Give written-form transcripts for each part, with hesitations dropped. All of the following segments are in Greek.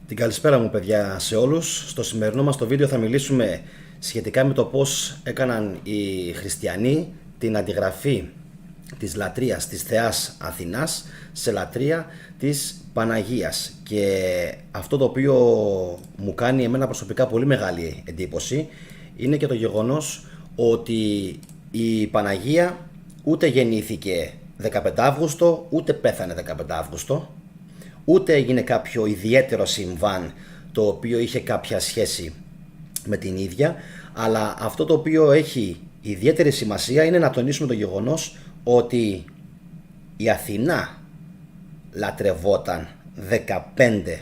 Την καλησπέρα μου παιδιά σε όλους. Στο σημερινό μας το βίντεο θα μιλήσουμε σχετικά με το πώς έκαναν οι χριστιανοί την αντιγραφή της λατρείας της θεάς Αθηνάς σε λατρεία της Παναγίας. Και αυτό το οποίο μου κάνει εμένα προσωπικά πολύ μεγάλη εντύπωση είναι και το γεγονός ότι η Παναγία ούτε γεννήθηκε 15 Αύγουστο, ούτε πέθανε 15 Αύγουστο, ούτε έγινε κάποιο ιδιαίτερο συμβάν το οποίο είχε κάποια σχέση με την ίδια, αλλά αυτό το οποίο έχει ιδιαίτερη σημασία είναι να τονίσουμε το γεγονός ότι η Αθηνά λατρευόταν 15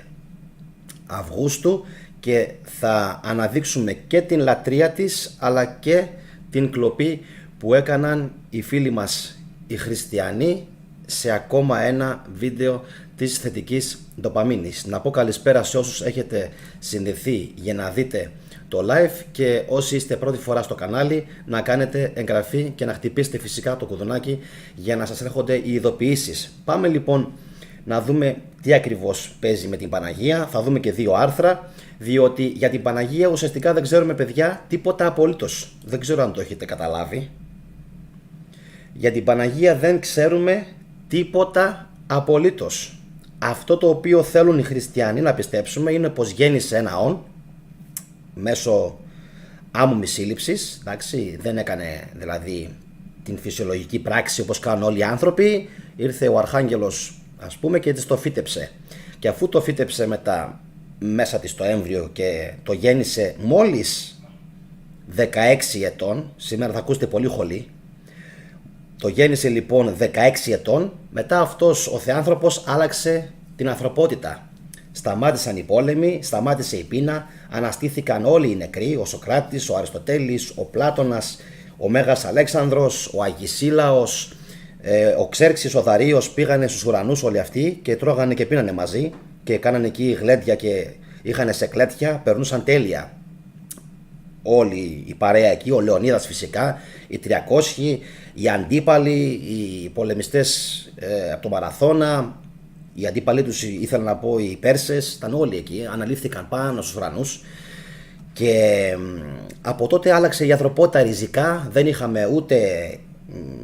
Αυγούστου και θα αναδείξουμε και την λατρεία της αλλά και την κλοπή που έκαναν οι φίλοι μας οι χριστιανοί σε ακόμα ένα βίντεο της θετικής ντοπαμίνης. Να πω καλησπέρα σε όσους έχετε συνδεθεί για να δείτε το live και όσοι είστε πρώτη φορά στο κανάλι να κάνετε εγγραφή και να χτυπήσετε φυσικά το κουδουνάκι για να σας έρχονται οι ειδοποιήσεις. Πάμε λοιπόν να δούμε τι ακριβώς παίζει με την Παναγία. Θα δούμε και δύο άρθρα, διότι για την Παναγία ουσιαστικά δεν ξέρουμε παιδιά τίποτα απολύτως. Δεν ξέρω αν το έχετε καταλάβει. Για την Παναγία δεν ξέρουμε τίποτα απολύτως. Αυτό το οποίο θέλουν οι χριστιανοί να πιστέψουμε είναι πως γέννησε ένα όν μέσω άμμου σύλληψης, εντάξει, δεν έκανε δηλαδή την φυσιολογική πράξη όπως κάνουν όλοι οι άνθρωποι, ήρθε ο Αρχάγγελος ας πούμε και της το φύτεψε, και αφού το φύτεψε μετά μέσα της το έμβριο και το γέννησε μόλις 16 ετών, σήμερα θα ακούσετε πολύ χολή, το γέννησε λοιπόν 16 ετών, μετά αυτός ο θεάνθρωπος άλλαξε την ανθρωπότητα. Σταμάτησαν οι πόλεμοι, σταμάτησε η πείνα, αναστήθηκαν όλοι οι νεκροί, ο Σωκράτης, ο Αριστοτέλης, ο Πλάτωνας, ο Μέγας Αλέξανδρος, ο Αγισίλαος, ο Ξέρξης, ο Δαρίος, πήγανε στους ουρανούς όλοι αυτοί και τρώγανε και πίνανε μαζί και κάνανε εκεί γλέντια και είχανε σε κλέτια, περνούσαν τέλεια. Όλη η παρέα εκεί, ο Λεωνίδας φυσικά, οι 300, οι αντίπαλοι, οι πολεμιστές από τον Μαραθώνα, οι αντίπαλοι τους ήθελα να πω οι Πέρσες, ήταν όλοι εκεί, αναλήφθηκαν πάνω στους ουρανούς και από τότε άλλαξε η ανθρωπότητα ριζικά, δεν είχαμε ούτε,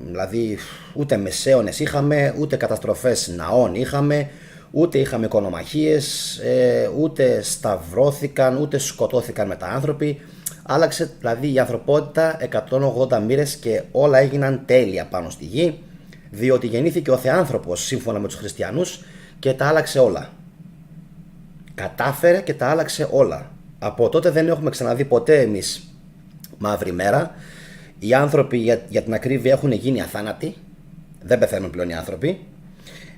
δηλαδή, ούτε μεσαίωνες είχαμε, ούτε καταστροφές ναών είχαμε, ούτε είχαμε οικονομαχίες, ούτε σταυρώθηκαν, ούτε σκοτώθηκαν μετάανθρωποι. Άλλαξε δηλαδή η ανθρωπότητα 180 μοίρες και όλα έγιναν τέλεια πάνω στη γη, διότι γεννήθηκε ο Θεάνθρωπος σύμφωνα με τους χριστιανούς και τα άλλαξε όλα. Κατάφερε και τα άλλαξε όλα. Από τότε δεν έχουμε ξαναδεί ποτέ εμείς μαύρη μέρα. Οι άνθρωποι για την ακρίβεια έχουν γίνει αθάνατοι, δεν πεθαίνουν πλέον οι άνθρωποι.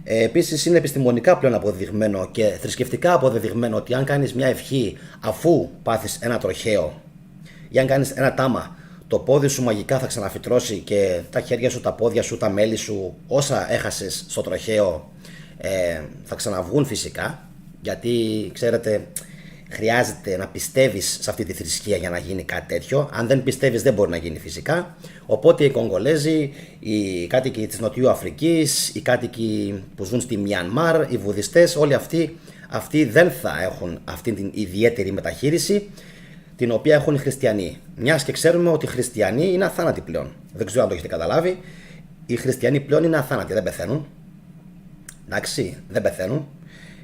Επίσης είναι επιστημονικά πλέον αποδεδειγμένο και θρησκευτικά αποδεδειγμένο ότι αν κάνεις μια ευχή αφού πάθεις ένα τροχαίο ή αν κάνεις ένα τάμα, το πόδι σου μαγικά θα ξαναφυτρώσει και τα χέρια σου, τα πόδια σου, τα μέλη σου, όσα έχασες στο τροχαίο θα ξαναβγούν φυσικά, γιατί ξέρετε χρειάζεται να πιστεύεις σε αυτή τη θρησκεία για να γίνει κάτι τέτοιο. Αν δεν πιστεύεις δεν μπορεί να γίνει φυσικά. Οπότε οι Κογκολέζοι, οι κάτοικοι της Νοτιού Αφρικής, οι κάτοικοι που ζουν στη Μιανμάρ, οι Βουδιστές, όλοι αυτοί δεν θα έχουν αυτή την ιδιαίτερη μεταχείριση την οποία έχουν οι χριστιανοί. Μιας και ξέρουμε ότι οι χριστιανοί είναι αθάνατοι πλέον. Δεν ξέρω αν το έχετε καταλάβει. Οι χριστιανοί πλέον είναι αθάνατοι, δεν πεθαίνουν. Εντάξει, δεν πεθαίνουν.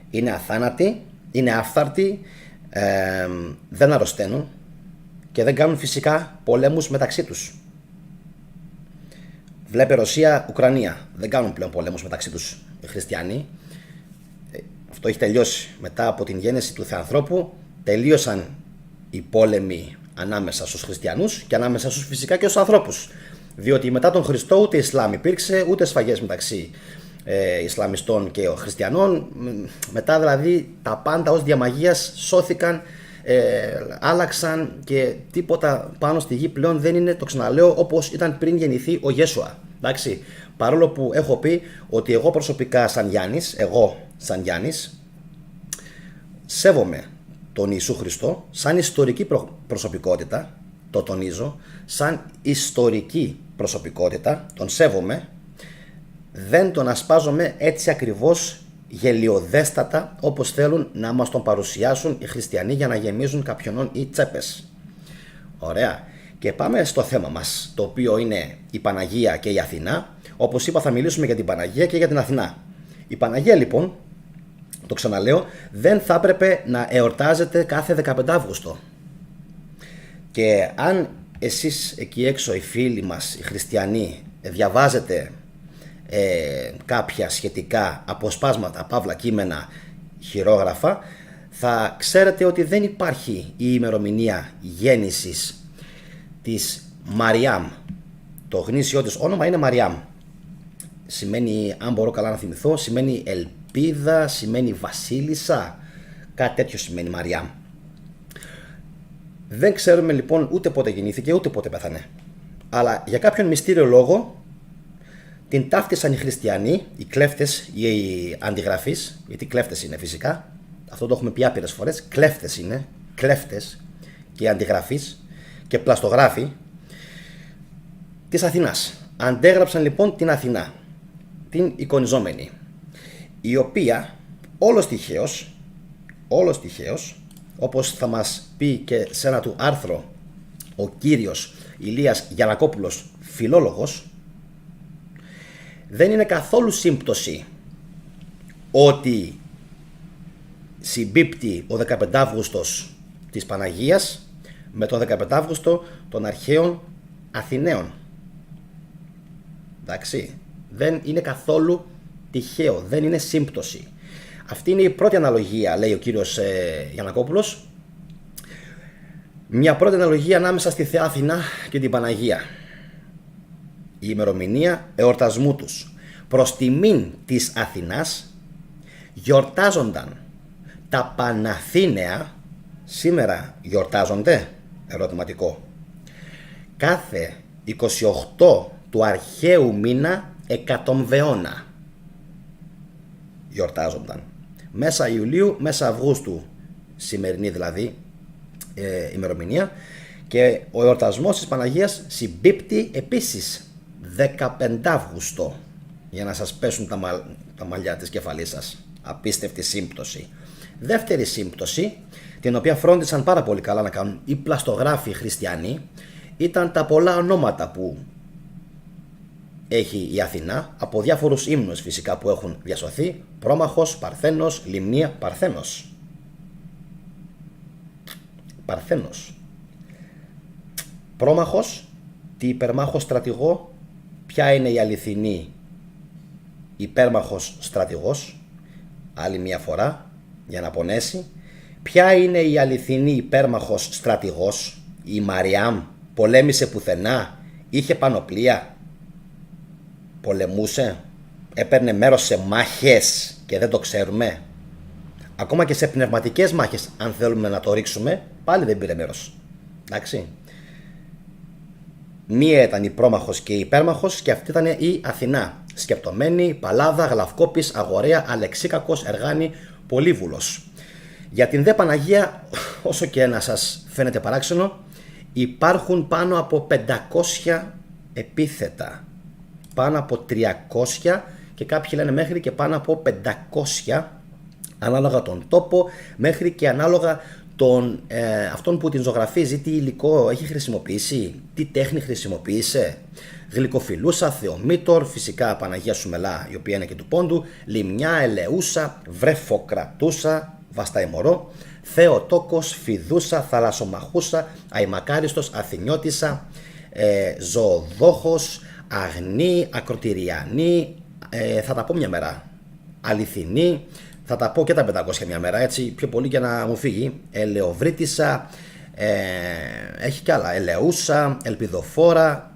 Είναι αθάνατοι, είναι άφθαρτοι, δεν αρρωσταίνουν και δεν κάνουν φυσικά πολέμους μεταξύ τους. Βλέπε Ρωσία-Ουκρανία. Δεν κάνουν πλέον πολέμους μεταξύ τους οι χριστιανοί. Αυτό έχει τελειώσει. Μετά από την γέννηση του Θεανθρώπου τελείωσαν οι πόλεμοι ανάμεσα στους χριστιανούς και ανάμεσα στους φυσικά και στους ανθρώπους. Διότι μετά τον Χριστό ούτε Ισλάμ υπήρξε, ούτε σφαγές μεταξύ Ισλαμιστών και χριστιανών. Μετά δηλαδή τα πάντα ως διαμαγείας σώθηκαν, άλλαξαν και τίποτα πάνω στη γη πλέον δεν είναι, το ξαναλέω, όπως ήταν πριν γεννηθεί ο Ιέσουα. Εντάξει, παρόλο που έχω πει ότι εγώ προσωπικά σαν Γιάννης σέβομαι τον Ιησού Χριστό σαν ιστορική προσωπικότητα, το τονίζω, σαν ιστορική προσωπικότητα, τον σέβομαι, δεν τον ασπάζομαι έτσι ακριβώς γελιοδέστατα όπως θέλουν να μας τον παρουσιάσουν οι χριστιανοί για να γεμίζουν κάποιον οι τσέπες. Ωραία. Και πάμε στο θέμα μας, το οποίο είναι η Παναγία και η Αθηνά. Όπως είπα, θα μιλήσουμε για την Παναγία και για την Αθηνά. Η Παναγία, λοιπόν, το ξαναλέω, δεν θα έπρεπε να εορτάζεται κάθε 15 Αύγουστο. Και αν εσείς εκεί έξω, οι φίλοι μας, οι χριστιανοί, διαβάζετε κάποια σχετικά αποσπάσματα, παύλα κείμενα, χειρόγραφα, θα ξέρετε ότι δεν υπάρχει η ημερομηνία γέννησης της Μαριάμ. Το γνήσιό της όνομα είναι Μαριάμ. Σημαίνει, αν μπορώ καλά να θυμηθώ, σημαίνει ελπίδα, σημαίνει βασίλισσα, κάτι τέτοιο σημαίνει Μαριάμ. Δεν ξέρουμε λοιπόν ούτε πότε γεννήθηκε ούτε πότε πέθανε. Αλλά για κάποιον μυστήριο λόγο την ταύτισαν οι χριστιανοί, οι κλέφτες ή οι αντιγραφείς, γιατί κλέφτες είναι φυσικά, αυτό το έχουμε πει άπειρες φορές, κλέφτες είναι, κλέφτες και αντιγραφείς και πλαστογράφοι της Αθηνάς. Αντέγραψαν λοιπόν την Αθηνά, την εικονιζόμενη, η οποία όλος τυχαίως, όπως θα μας πει και σε ένα του άρθρο ο κύριος Ηλίας Γιαννακόπουλος, φιλόλογος, δεν είναι καθόλου σύμπτωση ότι συμπίπτει ο 15 Αύγουστος της Παναγίας με τον 15 Αύγουστο των αρχαίων Αθηναίων. Εντάξει, δεν είναι καθόλου τυχαίο, δεν είναι σύμπτωση. Αυτή είναι η πρώτη αναλογία, λέει ο κύριος Γιαννακόπουλος. Μια πρώτη αναλογία ανάμεσα στη Θεά Αθηνά και την Παναγία. Η ημερομηνία εορτασμού τους. Προς τιμήν της Αθηνάς γιορτάζονταν τα Παναθήναια. Σήμερα γιορτάζονται, ερωτηματικό, κάθε 28 του αρχαίου μήνα εκατομβεώνα. Γιορτάζονταν. Μέσα Ιουλίου, μέσα Αυγούστου, σημερινή δηλαδή ημερομηνία, και ο εορτασμός της Παναγίας συμπίπτει επίσης 15 Αύγουστο, για να σας πέσουν τα μαλλιά της κεφαλής σας. Απίστευτη σύμπτωση. Δεύτερη σύμπτωση, την οποία φρόντισαν πάρα πολύ καλά να κάνουν οι πλαστογράφοι χριστιανοί, ήταν τα πολλά ονόματα που έχει η Αθηνά, από διάφορους ύμνους φυσικά που έχουν διασωθεί: Πρόμαχος, Παρθένος, Λιμνία, Παρθένος. Πρόμαχος, τι υπερμάχος στρατηγό, ποια είναι η αληθινή υπέρμαχος στρατηγός, άλλη μια φορά για να πονέσει. Ποια είναι η αληθινή υπέρμαχος στρατηγός, η Μαριάμ, πολέμησε πουθενά, είχε πανοπλία, πολεμούσε, έπαιρνε μέρος σε μάχες και δεν το ξέρουμε. Ακόμα και σε πνευματικές μάχες, αν θέλουμε να το ρίξουμε, πάλι δεν πήρε μέρος. Εντάξει. Μία ήταν η πρόμαχος και η υπέρμαχος και αυτή ήταν η Αθηνά. Σκεπτομένη, Παλάδα, Γλαυκόπης, Αγοραία, Αλεξίκακος, Εργάνη, Πολύβουλος. Για την δε Παναγία, όσο και να σας φαίνεται παράξενο, υπάρχουν πάνω από 500 επίθετα. Πάνω από 300 και κάποιοι λένε μέχρι και πάνω από 500, ανάλογα τον τόπο, μέχρι και ανάλογα τον, αυτόν που την ζωγραφίζει, τι υλικό έχει χρησιμοποιήσει, τι τέχνη χρησιμοποίησε. Γλυκοφιλούσα, Θεομήτωρ, φυσικά Παναγία Σουμελά, η οποία είναι και του Πόντου, Λιμνιά, Ελεούσα, Βρεφοκρατούσα, Βασταϊμορό, Θεοτόκος, Φιδούσα, Θαλασσομαχούσα, Αϊμακάριστος, Αθηνιώτισσα, Ζωοδόχος, Αγνή, Ακροτηριανή, θα τα πω μια μέρα, Αληθινή, θα τα πω και τα 500 μια μέρα, έτσι πιο πολύ για να μου φύγει. Ελεοβρίτισσα, έχει κι άλλα, Ελεούσα, Ελπιδοφόρα,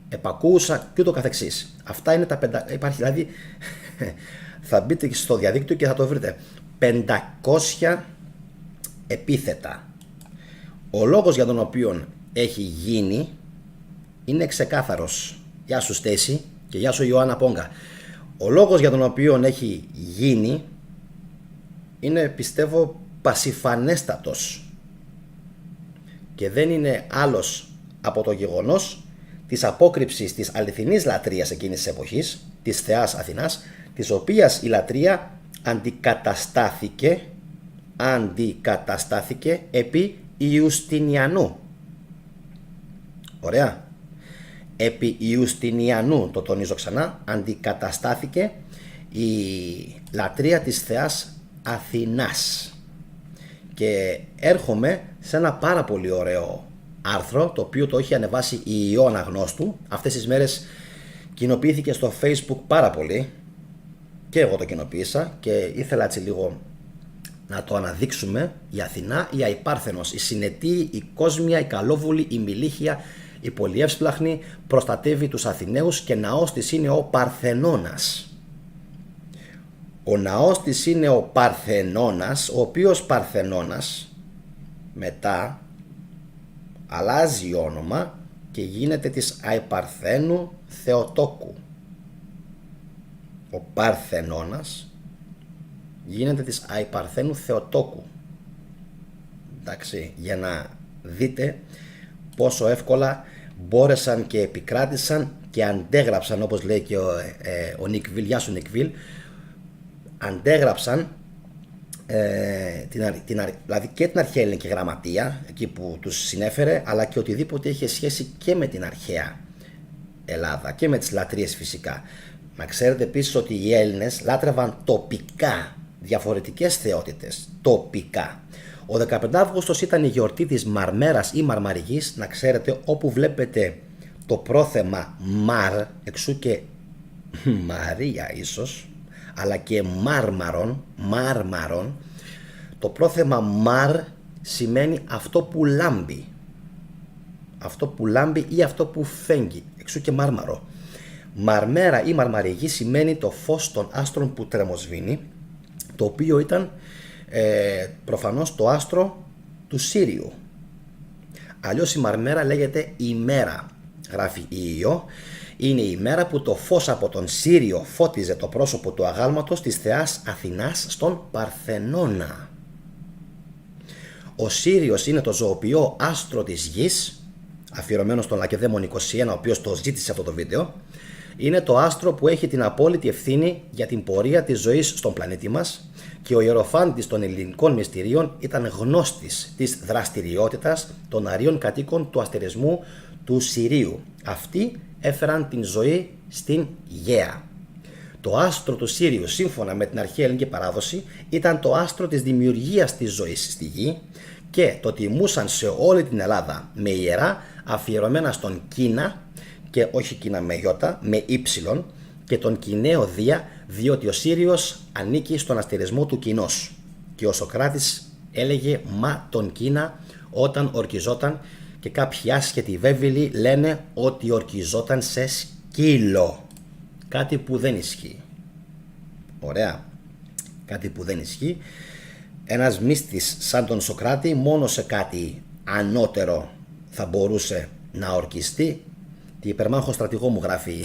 Επακούσα και ούτω καθεξής. Αυτά είναι τα 500, υπάρχει δηλαδή, θα μπείτε στο διαδίκτυο και θα το βρείτε, 500 επίθετα. Ο λόγος για τον οποίο έχει γίνει είναι ξεκάθαρος. Γεια σου Στέση και γεια σου Ιωάννα Πόγκα. Ο λόγος για τον οποίο έχει γίνει είναι, πιστεύω, πασιφανέστατος και δεν είναι άλλος από το γεγονός της απόκρυψης της αληθινής λατρείας εκείνης της εποχής, της θεάς Αθηνάς, της οποίας η λατρεία αντικαταστάθηκε επί Ιουστινιανού. Ωραία. Επί Ιουστινιανού, το τονίζω ξανά, αντικαταστάθηκε η λατρεία της θεάς Αθηνάς. Και έρχομαι σε ένα πάρα πολύ ωραίο άρθρο, το οποίο το έχει ανεβάσει η Ιώνα Γνώστου. Αυτές τις μέρες κοινοποιήθηκε στο Facebook πάρα πολύ και εγώ το κοινοποίησα και ήθελα έτσι λίγο να το αναδείξουμε. Η Αθηνά, η Αϊπάρθενος, η συνετή, η κόσμια, η καλόβουλη, η μιλίχια, η πολυεύσπλαχνη, προστατεύει τους Αθηναίους και ναός της είναι ο Παρθενώνας. Ο ναός της είναι ο Παρθενώνας, ο οποίος Παρθενώνας μετά αλλάζει όνομα και γίνεται της Αϊπαρθένου Θεοτόκου. Ο Παρθενώνας γίνεται της Αϊπαρθένου Θεοτόκου. Εντάξει, για να δείτε πόσο εύκολα μπόρεσαν και επικράτησαν και αντέγραψαν, όπως λέει και ο Νικβίλ, γεια σου Νικβίλ, αντέγραψαν δηλαδή και την αρχαία ελληνική γραμματεία, εκεί που τους συνέφερε, αλλά και οτιδήποτε είχε σχέση και με την αρχαία Ελλάδα και με τις λατρείες φυσικά. Να ξέρετε επίσης ότι οι Έλληνες λάτρευαν τοπικά διαφορετικές θεότητες, τοπικά. Ο 15 Αύγουστος ήταν η γιορτή της Μαρμέρας ή Μαρμαριγής. Να ξέρετε, όπου βλέπετε το πρόθεμα Μαρ, εξού και Μαρία ίσως, αλλά και Μάρμαρον, το πρόθεμα Μαρ σημαίνει αυτό που λάμπει. Αυτό που λάμπει ή αυτό που φέγγει, εξού και Μάρμαρο. Μαρμέρα ή Μαρμαριγή σημαίνει το φως των άστρων που τρεμοσβήνει, το οποίο ήταν προφανώς το άστρο του Σύριου. Αλλιώς η Μαρμέρα λέγεται ημέρα, γράφει Ιω. Είναι η μέρα που το φως από τον Σύριο φώτιζε το πρόσωπο του αγάλματος της θεάς Αθηνάς στον Παρθενώνα. Ο Σύριος είναι το ζωοποιό άστρο της γης, αφιερωμένο στον Λακεδαίμον 21, ο οποίος το ζήτησε αυτό το βίντεο. Είναι το άστρο που έχει την απόλυτη ευθύνη για την πορεία της ζωής στον πλανήτη μας και ο ιεροφάντης των ελληνικών μυστηρίων ήταν γνώστης της δραστηριότητας των αρίων κατοίκων του αστερισμού του Συρίου. Αυτοί έφεραν την ζωή στην Γαία. Το άστρο του Σύριου, σύμφωνα με την αρχαία ελληνική παράδοση, ήταν το άστρο της δημιουργίας της ζωής στη γη και το τιμούσαν σε όλη την Ελλάδα με ιερά αφιερωμένα στον Κίνα, και όχι Κίνα με γιώτα, με ύψιλον, και τον Κιναίο Δία, διότι ο Σύριος ανήκει στον αστερισμό του Κοινός. Και ο Σοκράτης έλεγε «μα τον Κίνα» όταν ορκιζόταν, και κάποιοι άσχετοι βέβηλοι λένε ότι ορκιζόταν σε σκύλο. Κάτι που δεν ισχύει. Ωραία. Κάτι που δεν ισχύει. Ένας μύστης σαν τον Σοκράτη μόνο σε κάτι ανώτερο θα μπορούσε να ορκιστεί. Τη υπερμάχο στρατηγό μου, γράφει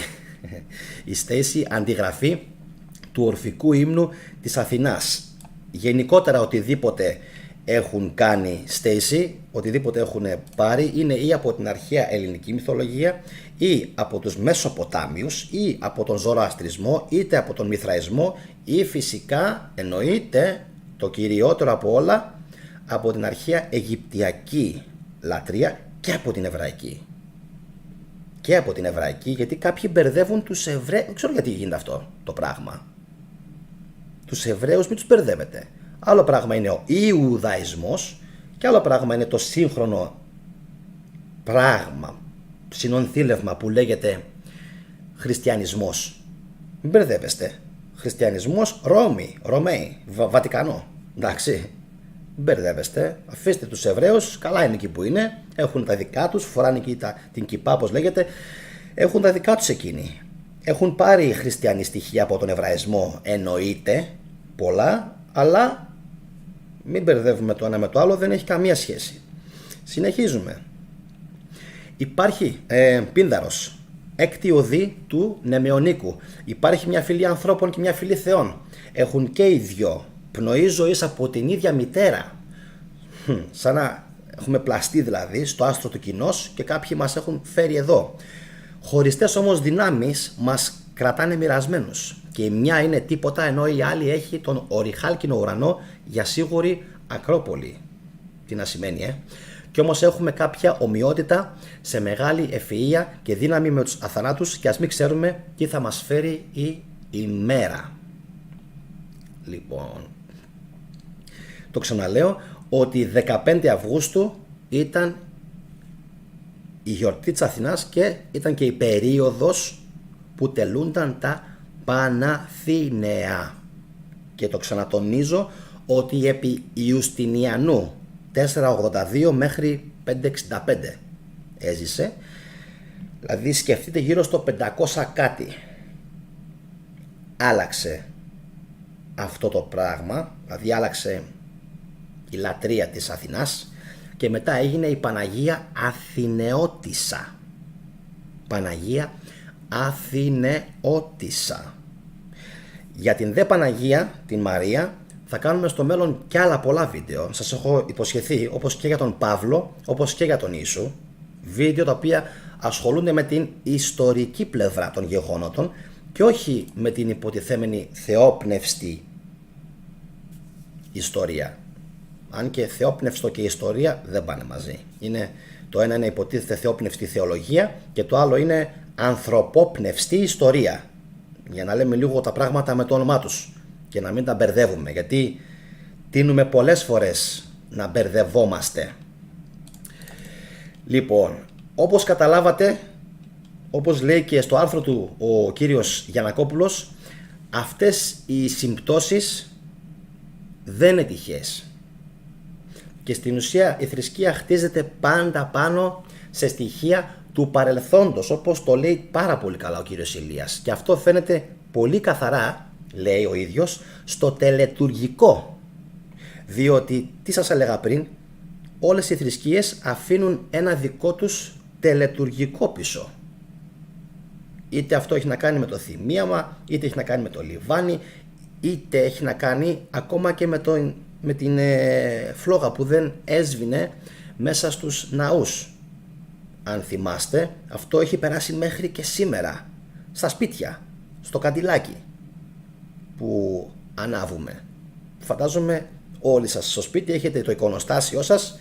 η Στέισι, αντιγραφή του ορφικού ύμνου της Αθηνάς. Γενικότερα οτιδήποτε έχουν κάνει, Στέισι, οτιδήποτε έχουν πάρει είναι ή από την αρχαία ελληνική μυθολογία ή από τους Μεσοποτάμιους ή από τον Ζωροαστρισμό είτε από τον Μηθραϊσμό ή φυσικά εννοείται το κυριότερο από όλα από την αρχαία Αιγυπτιακή λατρεία και από την Εβραϊκή. Και από την Εβραϊκή, γιατί κάποιοι μπερδεύουν τους Εβραίους. Δεν ξέρω γιατί γίνεται αυτό το πράγμα. Τους Εβραίους μην τους μπερδεύετε. Άλλο πράγμα είναι ο Ιουδαϊσμός και άλλο πράγμα είναι το σύγχρονο πράγμα, συνονθήλευμα που λέγεται χριστιανισμός. Μην μπερδεύεστε. Χριστιανισμός Ρωμαίοι, Βατικανό. Εντάξει. Μπερδεύεστε, αφήστε τους Εβραίους, καλά είναι εκεί που είναι, έχουν τα δικά τους, φοράνε εκεί την κιπά όπως λέγεται, έχουν τα δικά τους εκείνοι. Έχουν πάρει χριστιανή στοιχεία από τον Εβραϊσμό, εννοείται πολλά, αλλά μην μπερδεύουμε το ένα με το άλλο, δεν έχει καμία σχέση. Συνεχίζουμε. Υπάρχει Πίνδαρος, έκτη οδή του Νεμεωνίκου. Υπάρχει μια φυλή ανθρώπων και μια φυλή θεών. Έχουν και οι δυο πνοή ζωής από την ίδια μητέρα. Σαν να έχουμε πλαστεί δηλαδή στο άστρο του Κοινός και κάποιοι μας έχουν φέρει εδώ. Χωριστές όμως δυνάμεις μας κρατάνε μοιρασμένους και η μια είναι τίποτα, ενώ η άλλη έχει τον οριχάλκινο ουρανό για σίγουρη Ακρόπολη. Τι να σημαίνει, Κι όμως έχουμε κάποια ομοιότητα σε μεγάλη ευφυΐα και δύναμη με τους αθανάτους και ας μην ξέρουμε τι θα μας φέρει η ημέρα. Λοιπόν, το ξαναλέω ότι 15 Αυγούστου ήταν η γιορτή της Αθηνάς και ήταν και η περίοδος που τελούνταν τα Παναθηναία. Και το ξανατονίζω ότι επί Ιουστινιανού 482 μέχρι 565 έζησε, δηλαδή σκεφτείτε γύρω στο 500 κάτι άλλαξε αυτό το πράγμα, δηλαδή άλλαξε η λατρεία της Αθηνάς και μετά έγινε η Παναγία Αθηνεώτισσα. Παναγία Αθηνεώτισσα. Για την δε Παναγία, την Μαρία, θα κάνουμε στο μέλλον και άλλα πολλά βίντεο. Σας έχω υποσχεθεί, όπως και για τον Παύλο, όπως και για τον Ιησού, βίντεο τα οποία ασχολούνται με την ιστορική πλευρά των γεγονότων και όχι με την υποτιθέμενη θεόπνευστη ιστορία. Αν και θεόπνευστο και ιστορία δεν πάνε μαζί. Το ένα είναι υποτίθεται θεόπνευστη θεολογία και το άλλο είναι ανθρωπόπνευστη ιστορία. Για να λέμε λίγο τα πράγματα με το όνομά τους και να μην τα μπερδεύουμε, γιατί τείνουμε πολλές φορές να μπερδευόμαστε. Λοιπόν, όπως καταλάβατε, όπως λέει και στο άρθρο του ο κύριος Γιαννακόπουλος, αυτές οι συμπτώσεις δεν είναι τυχαίες. Και στην ουσία η θρησκεία χτίζεται πάντα πάνω σε στοιχεία του παρελθόντος, όπως το λέει πάρα πολύ καλά ο κύριος Ηλίας. Και αυτό φαίνεται πολύ καθαρά, λέει ο ίδιος, στο τελετουργικό. Διότι, τι σας έλεγα πριν, όλες οι θρησκείες αφήνουν ένα δικό τους τελετουργικό πίσω. Είτε αυτό έχει να κάνει με το θυμίαμα, είτε έχει να κάνει με το λιβάνι, είτε έχει να κάνει ακόμα και με την φλόγα που δεν έσβηνε μέσα στους ναούς. Αν θυμάστε, αυτό έχει περάσει μέχρι και σήμερα στα σπίτια, στο καντιλάκι που ανάβουμε. Φαντάζομαι όλοι σας στο σπίτι έχετε το εικονοστάσιό σας,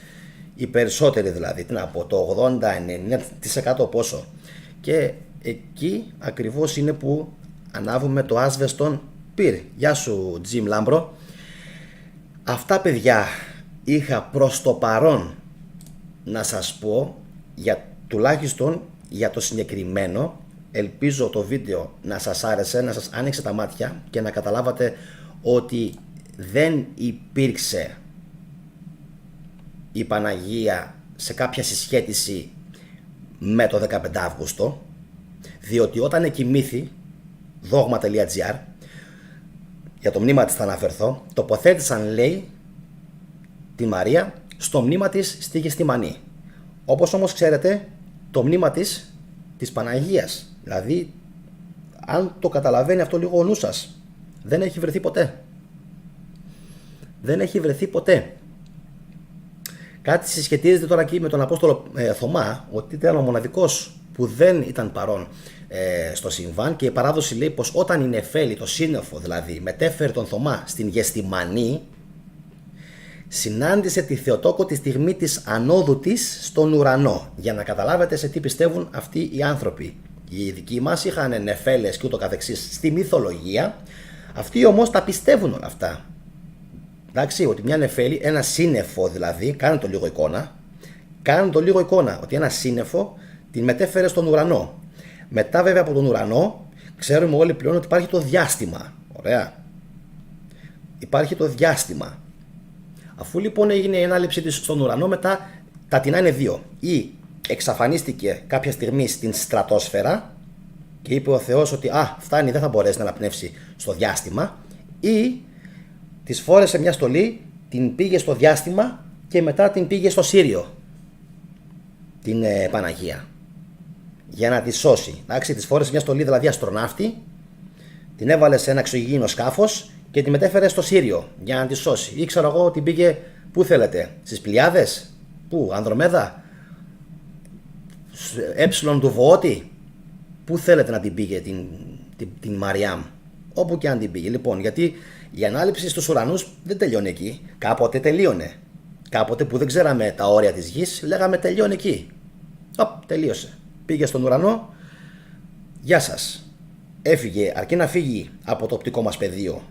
οι περισσότεροι δηλαδή, τι να πω, το 80-90% πόσο. Και εκεί ακριβώς είναι που ανάβουμε το άσβεστον πυρ. Γεια σου Τζιμ Λάμπρο. Αυτά παιδιά είχα προς το παρόν να σας πω, τουλάχιστον για το συγκεκριμένο. Ελπίζω το βίντεο να σας άρεσε, να σας άνοιξε τα μάτια και να καταλάβατε ότι δεν υπήρξε η Παναγία σε κάποια συσχέτιση με το 15 Αύγουστο, διότι όταν εκοιμήθη, dogma.gr, για το μνήμα της θα αναφερθώ, τοποθέτησαν, λέει, τη Μαρία στο μνήμα της στη Γεστημανή. Όπως όμως ξέρετε, το μνήμα της Παναγίας, δηλαδή αν το καταλαβαίνει αυτό λίγο ο νους σας, δεν έχει βρεθεί ποτέ. Δεν έχει βρεθεί ποτέ. Κάτι συσχετίζεται τώρα εκεί με τον Απόστολο Θωμά, ότι ήταν ο μοναδικός που δεν ήταν παρόν στο συμβάν, και η παράδοση λέει πως όταν η Νεφέλη, το σύννεφο δηλαδή, μετέφερε τον Θωμά στην Γεστημανή, συνάντησε τη Θεοτόκο τη στιγμή της ανόδου της στον ουρανό. Για να καταλάβετε σε τι πιστεύουν αυτοί οι άνθρωποι. Οι δικοί μας είχαν νεφέλες και ούτω καθεξής στη μυθολογία, αυτοί όμως τα πιστεύουν όλα αυτά. Εντάξει, ότι μια νεφέλη, ένα σύννεφο δηλαδή, κάνουν το λίγο εικόνα, ότι ένα σύννεφο την μετέφερε στον ουρανό. Μετά βέβαια από τον ουρανό ξέρουμε όλοι πλέον ότι υπάρχει το διάστημα. Ωραία. Υπάρχει το διάστημα. Αφού λοιπόν έγινε η ανάληψή της στον ουρανό, μετά τα τεινά είναι δύο. Ή εξαφανίστηκε κάποια στιγμή στην στρατόσφαιρα και είπε ο Θεός ότι φτάνει, δεν θα μπορέσει να αναπνεύσει στο διάστημα, ή της φόρεσε μια στολή, την πήγε στο διάστημα και μετά την πήγε στο Σύριο, την Παναγία, για να τη σώσει. Εντάξει, της φόρεσε μια στολή δηλαδή αστροναύτη, την έβαλε σε ένα εξωγήινο σκάφος και τη μετέφερε στο Σύριο για να τη σώσει. Ή ξέρω εγώ, την πήγε πού θέλετε, στις Πλιάδες, πού, Ανδρομέδα, του Βοώτη, πού θέλετε να την πήγε την Μαριάμ, όπου και αν την πήγε. Λοιπόν, γιατί η ανάληψη στους ουρανούς δεν τελειώνει εκεί. Κάποτε τελείωνε. Κάποτε που δεν ξέραμε τα όρια της γης, λέγαμε τελειώνει εκεί. Τελείωσε. Πήγε στον ουρανό, γεια σας. Έφυγε, αρκεί να φύγει από το οπτικό μας πεδίο.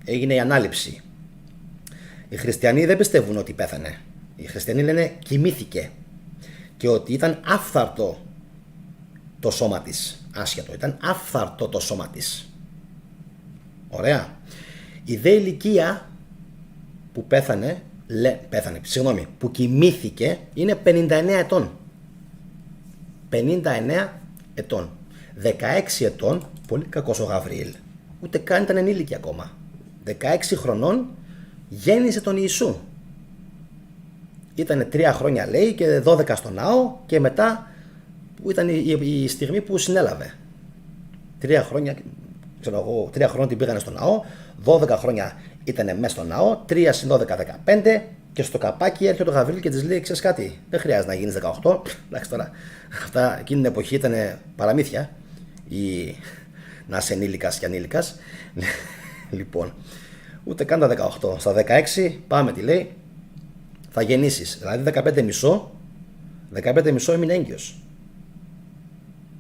Έγινε η ανάληψη. Οι χριστιανοί δεν πιστεύουν ότι πέθανε. Οι χριστιανοί λένε κοιμήθηκε. Και ότι ήταν άφθαρτο το σώμα της. Άσχετο, ήταν άφθαρτο το σώμα της. Ωραία. Η δε ηλικία που που κοιμήθηκε είναι 59 ετών. 59 ετών. 16 ετών, πολύ κακός ο Γαβριήλ. Ούτε καν ήταν ενήλικη ακόμα. 16 χρονών γέννησε τον Ιησού. Ήτανε 3 χρόνια λέει και 12 στο ναό και μετά που ήταν η στιγμή που συνέλαβε. 3 χρόνια, ξέρω εγώ, 3 χρόνια την πήγανε στο ναό, 12 χρόνια ήταν μέσα στο ναό, 3 συν 12, 15 και στο καπάκι έρχεται ο Γαβριήλ και της λέει: ξέρεις κάτι, δεν χρειάζεται να γίνεις 18. Εντάξει τώρα, αυτά εκείνη την εποχή ήταν παραμύθια, ή να είσαι ενήλικας και ανήλικας. Λοιπόν, ούτε καν τα 18. Στα 16 πάμε, τι λέει, θα γεννήσεις. Δηλαδή 15 μισό έμεινε έγκυος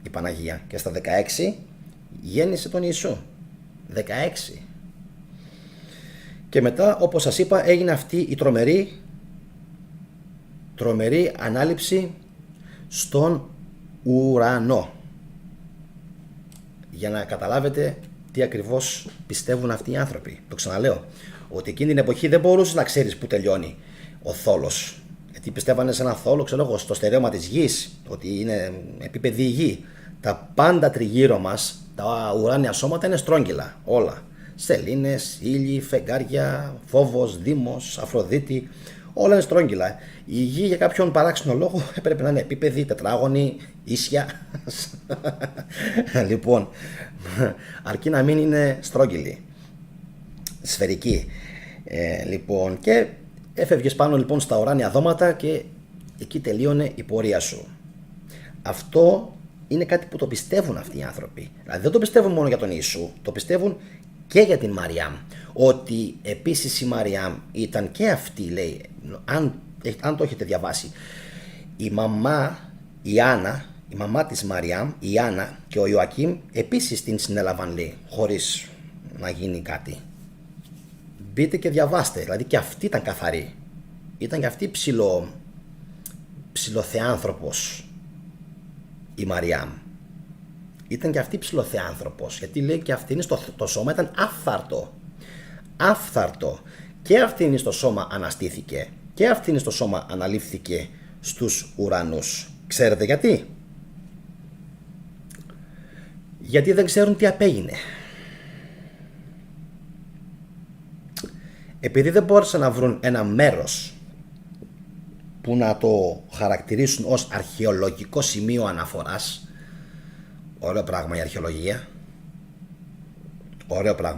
η Παναγία. Και στα 16 γέννησε τον Ιησού. 16. Και μετά, όπως σας είπα, έγινε αυτή η τρομερή ανάληψη στον ουρανό. Για να καταλάβετε τι ακριβώς πιστεύουν αυτοί οι άνθρωποι. Το ξαναλέω, ότι εκείνη την εποχή δεν μπορούσες να ξέρεις που τελειώνει ο θόλος. Γιατί πιστεύανε σε ένα θόλο, ξέρω εγώ, στο στερέωμα της γης, ότι είναι επίπεδη η γη. Τα πάντα τριγύρω μας, τα ουράνια σώματα είναι στρόγγυλα, όλα. Σελήνες, ήλιοι, φεγγάρια, Φόβος, Δήμος, Αφροδίτη, όλα είναι στρόγγυλα. Η γη για κάποιον παράξενο λόγο έπρεπε να είναι επίπεδη, τετράγωνη, ίσια. Λοιπόν, αρκεί να μην είναι στρόγγυλη, σφαιρική. Λοιπόν, και έφευγες πάνω λοιπόν στα ουράνια δώματα και εκεί τελείωνε η πορεία σου. Αυτό είναι κάτι που το πιστεύουν αυτοί οι άνθρωποι. Δηλαδή δεν το πιστεύουν μόνο για τον Ιησού, το πιστεύουν και για την Μαριάμ. Ότι επίσης η Μαριάμ ήταν και αυτή, λέει, αν το έχετε διαβάσει, η μαμά, η Άννα, η μαμά της Μαριάμ, η Άννα και ο Ιωακήμ επίσης την συνέλαβαν, λέει, χωρίς να γίνει κάτι. Μπείτε και διαβάστε, δηλαδή και αυτή ήταν καθαρή. Ήταν και αυτή ψιλοθεάνθρωπος η Μαριάμ. Ήταν και αυτή ψιλοθεάνθρωπος, γιατί λέει και αυτήν το σώμα ήταν άφθαρτο. Και αυτήν στο σώμα αναστήθηκε και αυτήν στο σώμα αναλήφθηκε στους ουρανούς. Ξέρετε γιατί? Γιατί δεν ξέρουν τι απέγινε. Επειδή δεν μπόρεσαν να βρουν ένα μέρος που να το χαρακτηρίσουν ως αρχαιολογικό σημείο αναφοράς. Ωραίο πράγμα η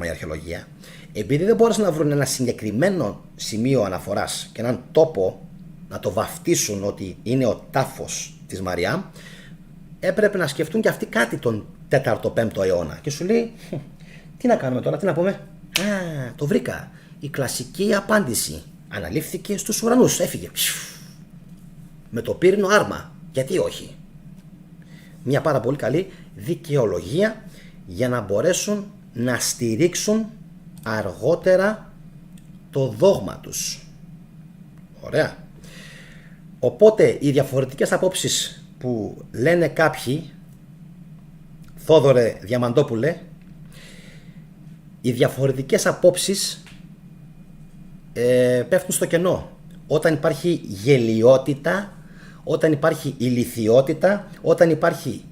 αρχαιολογία. Επειδή δεν μπόρεσαν να βρουν ένα συγκεκριμένο σημείο αναφοράς και έναν τόπο να το βαφτίσουν ότι είναι ο τάφος της Μαριάμ, έπρεπε να σκεφτούν και αυτοί κάτι τον 4ο-5ο αιώνα. Και σου λέει, τι να κάνουμε τώρα, τι να πούμε? Το βρήκα. Η κλασική απάντηση. Αναλήφθηκε στους ουρανούς, έφυγε. Με το πύρινο άρμα. Γιατί όχι? Μια πάρα πολύ καλή δικαιολογία για να μπορέσουν να στηρίξουν αργότερα το δόγμα τους. Ωραία. Οπότε οι διαφορετικές απόψεις που λένε κάποιοι, Θόδωρε Διαμαντόπουλε, οι διαφορετικές απόψεις πέφτουν στο κενό. Όταν υπάρχει γελοιότητα, όταν υπάρχει ηλιθιότητα, όταν υπάρχει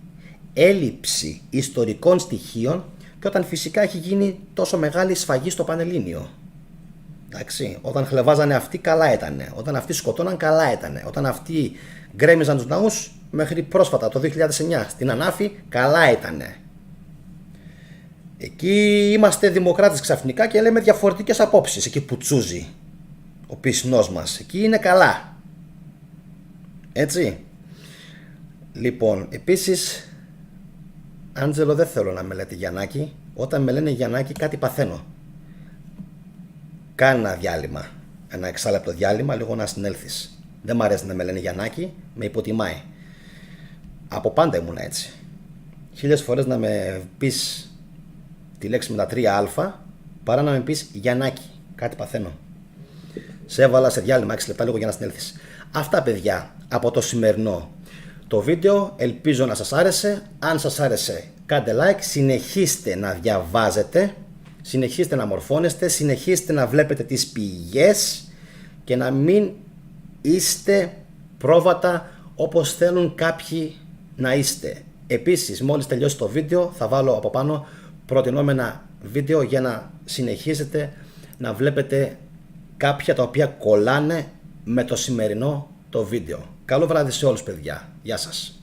έλλειψη ιστορικών στοιχείων και όταν φυσικά έχει γίνει τόσο μεγάλη σφαγή στο Πανελλήνιο. Εντάξει, όταν χλεβάζανε αυτοί, καλά ήτανε. Όταν αυτοί σκοτώναν, καλά ήτανε. Όταν αυτοί γκρέμιζαν τους ναούς, μέχρι πρόσφατα το 2009 στην Ανάφη, καλά ήτανε. Εκεί είμαστε δημοκράτες ξαφνικά και λέμε διαφορετικές απόψεις. Εκεί που τσούζει ο πισνός μας, εκεί είναι καλά. Έτσι. Λοιπόν, επίσης, Άντζελο, δεν θέλω να με λέτε Γιαννάκη, Όταν με λένε Γιαννάκη κάτι παθαίνω. Κάνε ένα διάλειμμα, ένα εξάλεπτο διάλειμμα, λίγο να συνέλθεις. Δεν μ' αρέσει να με λένε Γιαννάκη, με υποτιμάει. Από πάντα ήμουν έτσι. 1000 φορές να με πεις τη λέξη με τα 3α, παρά να με πεις Γιαννάκη, κάτι παθαίνω. Σε έβαλα σε διάλειμμα 6 λεπτά λίγο για να συνέλθεις. Αυτά, παιδιά, από το σημερινό το βίντεο. Ελπίζω να σας άρεσε. Αν σας άρεσε, κάντε like, συνεχίστε να διαβάζετε, συνεχίστε να μορφώνεστε, συνεχίστε να βλέπετε τις πηγές και να μην είστε πρόβατα όπως θέλουν κάποιοι να είστε. Επίσης, μόλις τελειώσει το βίντεο θα βάλω από πάνω προτινόμενα βίντεο για να συνεχίσετε να βλέπετε κάποια τα οποία κολλάνε με το σημερινό το βίντεο. Καλό βράδυ σε όλους, παιδιά. Γεια σας.